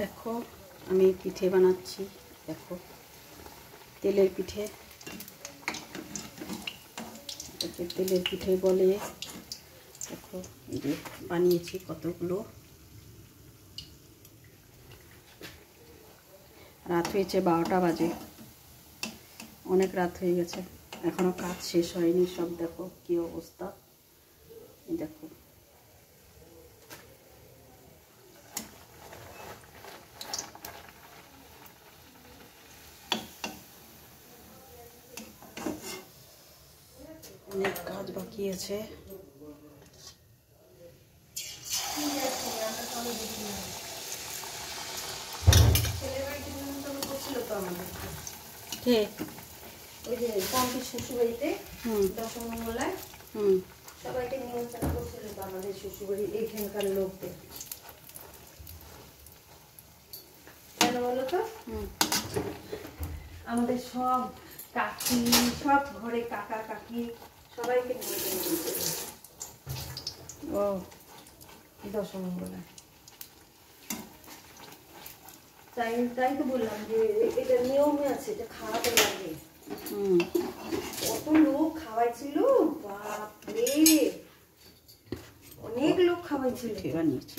দেখো আমি পিঠে বানাচ্ছি। দেখো তেলের পিঠে, এটাকে তেলের পিঠে বলে। দেখো এই যে বানিয়েছি কতগুলো। রাত হয়েছে 12টা বাজে, অনেক রাত হয়ে গেছে, এখনো কাজ শেষ হয়নি। সব দেখো কি অবস্থা। দেখো অনেক কাজ বাকি আছে। কে ওই যে পম্পির শ্বশুরবাড়িতে দশমঙ্গলায় সবাইকে নিমন্ত্রণ করছিল তো আমাদের শ্বশুরবাড়ি এইখানকার লোকদের। কেন বলো তো, আমাদের সব কাকি, সব ঘরে কাকা কাকি সবাইকে নিমন্ত্রণ করছিল। ও দশমঙ্গলায়, তাই তো বললাম যে এটা নিয়মে আছে, এটা খাওয়াতে লাগে। কত লোক খাওয়াইছিল, বাপরে অনেক লোক খাওয়াইছিল। বানিয়েছি